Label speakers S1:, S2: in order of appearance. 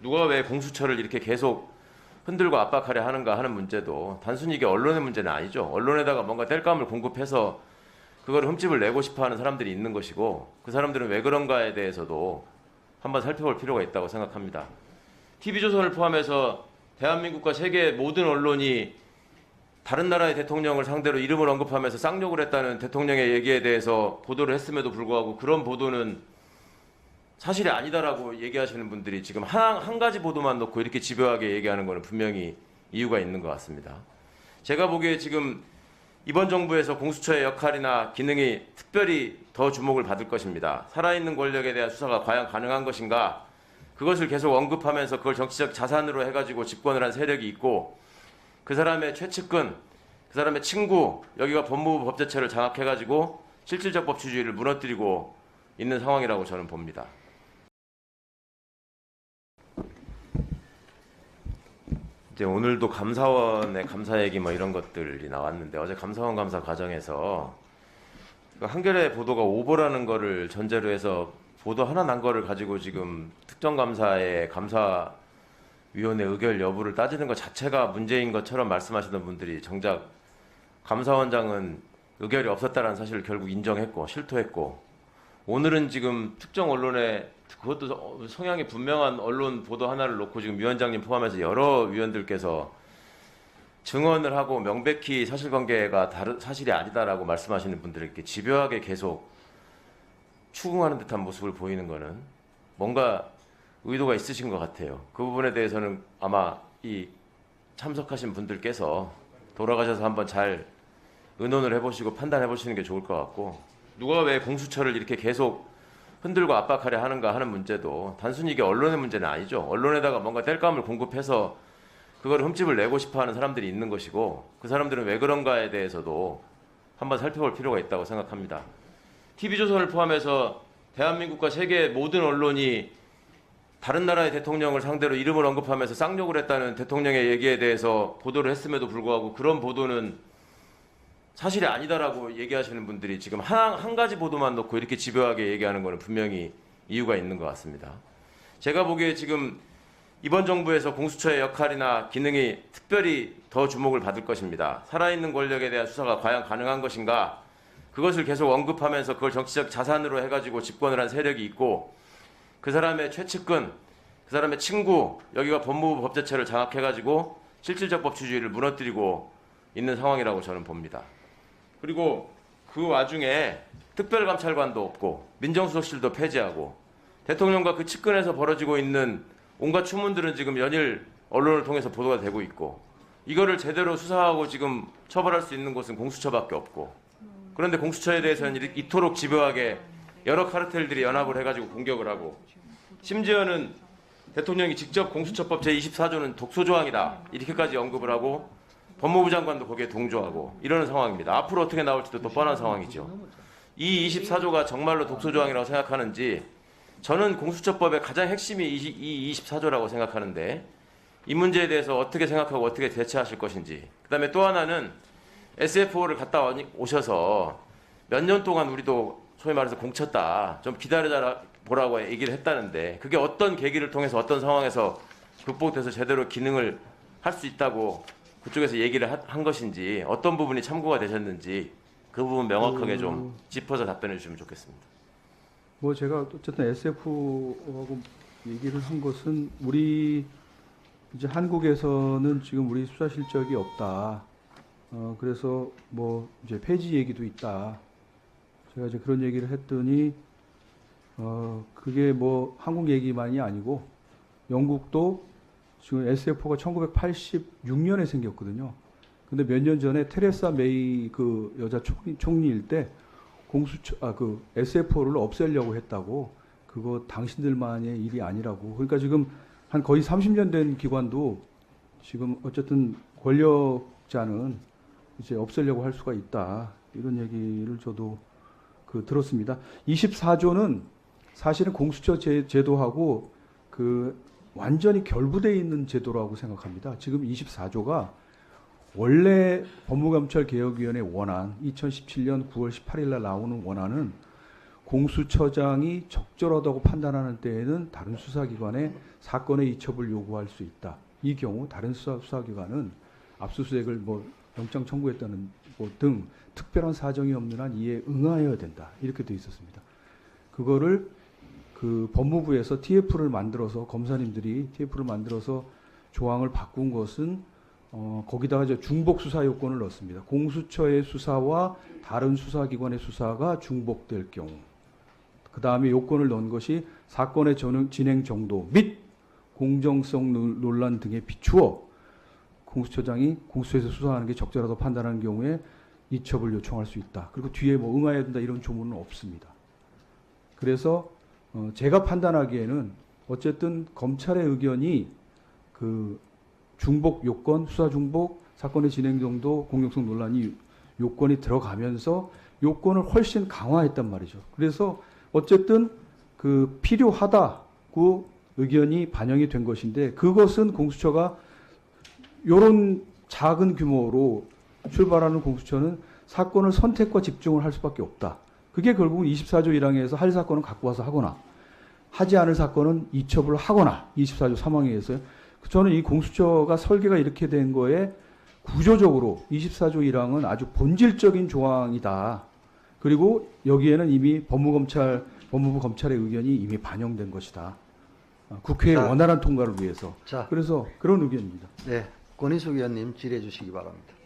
S1: 누가 왜 공수처를 이렇게 계속 흔들고 압박하려 하는가 하는 문제도 단순히 이게 언론의 문제는 아니죠. 언론에다가 뭔가 땔감을 공급해서 그걸 흠집을 내고 싶어하는 사람들이 있는 것이고, 그 사람들은 왜 그런가에 대해서도 한번 살펴볼 필요가 있다고 생각합니다. TV조선을 포함해서 대한민국과 세계 모든 언론이 다른 나라의 대통령을 상대로 이름을 언급하면서 쌍욕을 했다는 대통령의 얘기에 대해서 보도를 했음에도 불구하고 그런 보도는 사실이 아니다라고 얘기하시는 분들이 지금 한 가지 보도만 놓고 이렇게 집요하게 얘기하는 것은 분명히 이유가 있는 것 같습니다. 제가 보기에 지금 이번 정부에서 공수처의 역할이나 기능이 특별히 더 주목을 받을 것입니다. 살아있는 권력에 대한 수사가 과연 가능한 것인가, 그것을 계속 언급하면서 그걸 정치적 자산으로 해가지고 집권을 한 세력이 있고, 그 사람의 최측근, 그 사람의 친구, 여기가 법무부 법제처를 장악해가지고 실질적 법치주의를 무너뜨리고 있는 상황이라고 저는 봅니다. 이제 오늘도 감사원의 감사 얘기 뭐 이런 것들이 나왔는데, 어제 감사원 감사 과정에서 한겨레 보도가 오보라는 거를 전제로 해서 보도 하나 난 거를 가지고 지금 특정감사의 감사위원회 의결 여부를 따지는 것 자체가 문제인 것처럼 말씀하시던 분들이 정작 감사원장은 의결이 없었다는 사실을 결국 인정했고 실토했고, 오늘은 지금 특정 언론에, 그것도 성향이 분명한 언론 보도 하나를 놓고 지금 위원장님 포함해서 여러 위원들께서 증언을 하고 명백히 사실관계가 사실이 아니다라고 말씀하시는 분들에게 집요하게 계속 추궁하는 듯한 모습을 보이는 것은 뭔가 의도가 있으신 것 같아요. 그 부분에 대해서는 아마 이 참석하신 분들께서 돌아가셔서 한번 잘 의논을 해보시고 판단해 보시는 게 좋을 것 같고, 누가 왜 공수처를 이렇게 계속 흔들고 압박하려 하는가 하는 문제도 단순히 이게 언론의 문제는 아니죠. 언론에다가 뭔가 땔감을 공급해서 그걸 흠집을 내고 싶어하는 사람들이 있는 것이고, 그 사람들은 왜 그런가에 대해서도 한번 살펴볼 필요가 있다고 생각합니다. TV조선을 포함해서 대한민국과 세계 모든 언론이 다른 나라의 대통령을 상대로 이름을 언급하면서 쌍욕을 했다는 대통령의 얘기에 대해서 보도를 했음에도 불구하고 그런 보도는 사실이 아니다라고 얘기하시는 분들이 지금 한 가지 보도만 놓고 이렇게 집요하게 얘기하는 것은 분명히 이유가 있는 것 같습니다. 제가 보기에 지금 이번 정부에서 공수처의 역할이나 기능이 특별히 더 주목을 받을 것입니다. 살아있는 권력에 대한 수사가 과연 가능한 것인가, 그것을 계속 언급하면서 그걸 정치적 자산으로 해가지고 집권을 한 세력이 있고, 그 사람의 최측근, 그 사람의 친구, 여기가 법무부 법제처를 장악해가지고 실질적 법치주의를 무너뜨리고 있는 상황이라고 저는 봅니다. 그리고 그 와중에 특별감찰관도 없고 민정수석실도 폐지하고 대통령과 그 측근에서 벌어지고 있는 온갖 추문들은 지금 연일 언론을 통해서 보도가 되고 있고, 이거를 제대로 수사하고 지금 처벌할 수 있는 곳은 공수처밖에 없고, 그런데 공수처에 대해서는 이토록 집요하게 여러 카르텔들이 연합을 해가지고 공격을 하고, 심지어는 대통령이 직접 공수처법 제24조는 독소조항이다 이렇게까지 언급을 하고 법무부 장관도 거기에 동조하고 이러는 상황입니다. 앞으로 어떻게 나올지도 또 뻔한 상황이죠. 이 24조가 정말로 독소조항이라고 생각하는지, 저는 공수처법의 가장 핵심이 이 24조라고 생각하는데, 이 문제에 대해서 어떻게 생각하고 어떻게 대처하실 것인지, 그 다음에 또 하나는 SFO를 갔다 오셔서 몇 년 동안 우리도 소위 말해서 공쳤다, 좀 기다려라 보라고 얘기를 했다는데, 그게 어떤 계기를 통해서 어떤 상황에서 극복돼서 제대로 기능을 할 수 있다고 그쪽에서 얘기를 한 것인지, 어떤 부분이 참고가 되셨는지 그 부분 명확하게 좀 짚어서 답변해 주시면 좋겠습니다.
S2: 뭐 제가 어쨌든 SF하고 얘기를 한 것은, 우리 이제 한국에서는 지금 우리 수사 실적이 없다. 그래서 뭐 이제 폐지 얘기도 있다. 제가 이제 그런 얘기를 했더니 그게 뭐 한국 얘기만이 아니고 영국도 지금 SF가 1986년에 생겼거든요. 근데 몇 년 전에 테레사 메이 그 여자 총리일 때 그 SF를 없애려고 했다고. 그거 당신들만의 일이 아니라고. 그러니까 지금 한 거의 30년 된 기관도 지금 어쨌든 권력자는 이제 없애려고 할 수가 있다. 이런 얘기를 저도 들었습니다. 24조는 사실은 공수처 제도하고 완전히 결부되어 있는 제도라고 생각합니다. 지금 24조가 원래 법무감찰개혁위원회 원안, 2017년 9월 18일 날 나오는 원안은 공수처장이 적절하다고 판단하는 때에는 다른 수사기관에 사건의 이첩을 요구할 수 있다. 이 경우 다른 수사기관은 압수수색을 뭐 영장 청구했다는 뭐 등 특별한 사정이 없는 한 이에 응하여야 된다. 이렇게 돼 있었습니다. 그거를 그 법무부에서 TF를 만들어서 검사님들이 TF를 만들어서 조항을 바꾼 것은 거기다가 이제 중복 수사 요건을 넣습니다. 공수처의 수사와 다른 수사기관의 수사가 중복될 경우, 그 다음에 요건을 넣은 것이 사건의 진행 정도 및 공정성 논란 등에 비추어 공수처장이 공수처에서 수사하는 게 적절하다고 판단하는 경우에 이첩을 요청할 수 있다. 그리고 뒤에 뭐 응하여야 된다 이런 조문은 없습니다. 그래서 제가 판단하기에는 어쨌든 검찰의 의견이 그 중복 요건, 수사 중복, 사건의 진행 정도, 공정성 논란이 요건이 들어가면서 요건을 훨씬 강화했단 말이죠. 그래서 어쨌든 그 필요하다고 의견이 반영이 된 것인데 그것은 공수처가 이런 작은 규모로 출발하는 공수처는 사건을 선택과 집중을 할 수밖에 없다. 그게 결국은 24조 1항에서 할 사건은 갖고 와서 하거나 하지 않을 사건은 이첩을 하거나 24조 3항에 의해서 저는 이 공수처가 설계가 이렇게 된 거에 구조적으로 24조 1항은 아주 본질적인 조항이다. 그리고 여기에는 이미 법무부 검찰의 의견이 이미 반영된 것이다. 국회의
S3: 자,
S2: 원활한 통과를 위해서.
S3: 자,
S2: 그래서 그런 의견입니다.
S3: 네, 권인숙 의원님 질의해 주시기 바랍니다.